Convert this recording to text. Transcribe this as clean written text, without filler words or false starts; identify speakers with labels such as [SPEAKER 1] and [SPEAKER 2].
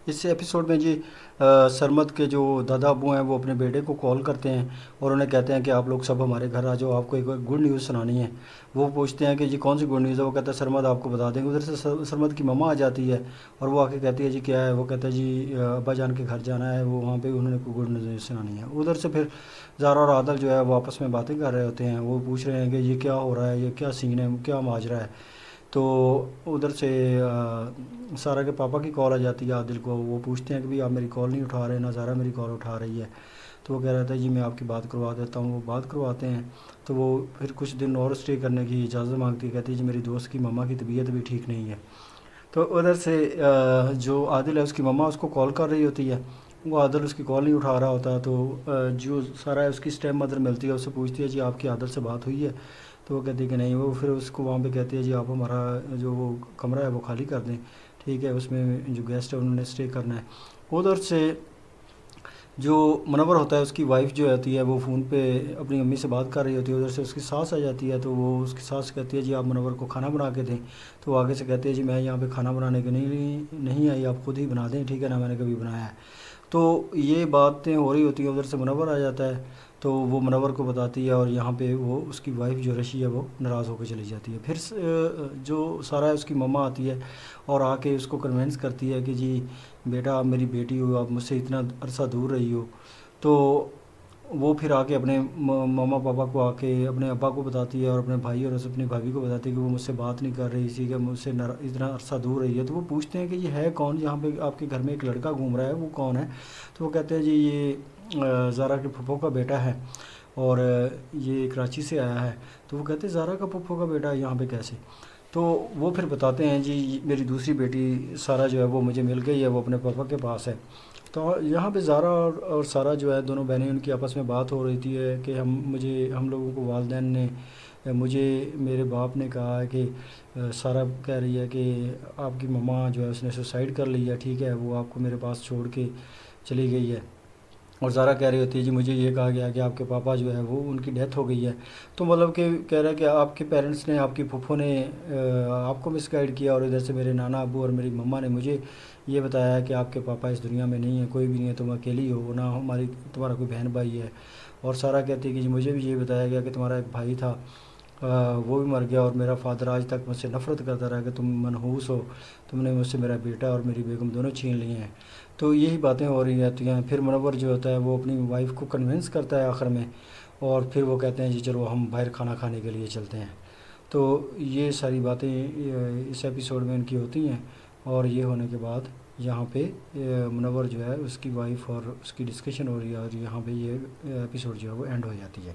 [SPEAKER 1] اس episode میں جی سرمد کے جو دادا ابو ہیں وہ اپنے بیٹے کو کال کرتے ہیں اور انہیں کہتے ہیں کہ آپ لوگ سب ہمارے گھر آ جاؤ، آپ کو ایک گڈ نیوز سنانی ہے۔ وہ پوچھتے ہیں کہ جی کون سی گڈ نیوز ہے؟ وہ کہتا ہے سرمد آپ کو بتا دیں گے۔ ادھر سے سرمد کی مما آ جاتی ہے اور وہ آ کے کہتی ہے جی کیا ہے؟ وہ کہتا ہے جی ابا جان کے گھر جانا ہے، وہ وہاں پہ انہوں نے کوئی گڈ نیوز سنانی ہے۔ ادھر سے پھر زارا اور عادل جو ہے وہ آپس میں باتیں کر رہے ہوتے ہیں، وہ پوچھ رہے ہیں کہ یہ کیا ہو رہا ہے، یہ کیا سین ہے، کیا ماجرا ہے۔ تو ادھر سے سارا کے پاپا کی کال آ جاتی ہے عادل کو، وہ پوچھتے ہیں کہ بھئی آپ میری کال نہیں اٹھا رہے، نہ زارا میری کال اٹھا رہی ہے۔ تو وہ کہہ رہا تھا جی میں آپ کی بات کروا دیتا ہوں، وہ بات کرواتے ہیں۔ تو وہ پھر کچھ دن اور اسٹے کرنے کی اجازت مانگتی ہے، کہتی ہے جی میری دوست کی مما کی طبیعت بھی ٹھیک نہیں ہے۔ تو ادھر سے جو عادل ہے اس کی مما اس کو کال کر رہی ہوتی ہے، وہ عادل اس کی کال نہیں اٹھا رہا ہوتا۔ تو جو سارا ہے اس کی اسٹیپ مدر ملتی ہے، اس سے پوچھتی ہے جی آپ کی عادل سے بات ہوئی ہے؟ تو وہ کہتی ہے کہ نہیں۔ وہ پھر اس کو وہاں پہ کہتی ہے جی آپ ہمارا جو وہ کمرہ ہے وہ خالی کر دیں، ٹھیک ہے، اس میں جو گیسٹ ہے انہوں نے اسٹے کرنا ہے۔ ادھر سے جو منور ہوتا ہے اس کی وائف جو ہوتی ہے وہ فون پہ اپنی امی سے بات کر رہی ہوتی ہے، ادھر سے اس کی ساس آ جاتی ہے۔ تو وہ اس کی ساس کہتی ہے جی آپ منور کو کھانا بنا کے دیں۔ تو وہ آگے سے کہتے ہیں جی میں یہاں پہ کھانا بنانے کے نہیں آئی، آپ خود ہی بنا دیں، ٹھیک ہے نا، میں نے کبھی بنایا ہے۔ تو یہ باتیں ہو رہی ہوتی ہیں، ادھر سے منور آ جاتا ہے، تو وہ منور کو بتاتی ہے اور یہاں پہ وہ اس کی وائف جو رشی ہے وہ ناراض ہو کے چلی جاتی ہے۔ پھر جو سارا ہے اس کی مما آتی ہے اور آ کے اس کو کنونس کرتی ہے کہ جی بیٹا آپ میری بیٹی ہو، آپ مجھ سے اتنا عرصہ دور رہی ہو۔ تو وہ پھر آ کے اپنے ماما پاپا کو آ کے اپنے ابا کو بتاتی ہے اور اپنے بھائی اور اپنی بھابھی کو بتاتی ہے کہ وہ مجھ سے بات نہیں کر رہی تھی، کہ مجھ سے اتنا عرصہ دور رہی ہے۔ تو وہ پوچھتے ہیں کہ یہ ہے کون یہاں پہ آپ کے گھر میں ایک لڑکا گھوم رہا ہے، وہ کون ہے؟ تو وہ کہتے ہیں جی یہ زارا کے پھپھو کا بیٹا ہے اور یہ کراچی سے آیا ہے۔ تو وہ کہتے ہیں زارا کا پھپھو کا بیٹا ہے یہاں پہ کیسے؟ تو وہ پھر بتاتے ہیں جی میری دوسری بیٹی سارا جو ہے وہ مجھے مل گئی ہے، وہ اپنے پاپا کے پاس ہے۔ تو یہاں پہ زارا اور سارا جو ہے دونوں بہنیں، ان کی آپس میں بات ہو رہی تھی ہے کہ ہم لوگوں کو والدین نے مجھے میرے باپ نے کہا ہے کہ سارا کہہ رہی ہے کہ آپ کی مما جو ہے اس نے سوسائڈ کر لی ہے، ٹھیک ہے، وہ آپ کو میرے پاس چھوڑ کے چلی گئی ہے۔ اور زارا کہہ رہی ہوتی ہے جی مجھے یہ کہا گیا کہ آپ کے پاپا جو ہے وہ ان کی ڈیتھ ہو گئی ہے۔ تو مطلب کہ کہہ رہا ہے کہ آپ کے پیرنٹس نے، آپ کی پھپھو نے آپ کو مس گائیڈ کیا، اور ادھر سے میرے نانا ابو اور میری مما نے مجھے یہ بتایا ہے کہ آپ کے پاپا اس دنیا میں نہیں ہے، کوئی بھی نہیں ہے، تم اکیلی ہو، نہ تمہارا کوئی بہن بھائی ہے۔ اور سارا کہتی ہے کہ جی مجھے بھی یہ بتایا گیا کہ تمہارا ایک بھائی تھا، وہ بھی مر گیا، اور میرا فادر آج تک مجھ سے نفرت کرتا رہا کہ تم منحوس ہو، تم نے مجھ سے میرا بیٹا اور میری بیگم دونوں چھین لیے ہیں۔ تو یہی باتیں ہو رہی رہتی ہیں۔ پھر منور جو ہوتا ہے وہ اپنی وائف کو کنونس کرتا ہے آخر میں، اور پھر وہ کہتے ہیں جی چلو ہم باہر کھانا کھانے کے لیے چلتے ہیں۔ تو یہ ساری باتیں اس ایپیسوڈ میں ان کی ہوتی ہیں، اور یہ ہونے کے بعد یہاں پہ منور جو ہے اس کی وائف اور اس کی ڈسکشن ہو رہی ہے، اور یہاں پہ یہ ایپیسوڈ جو ہے وہ اینڈ ہو جاتی ہے۔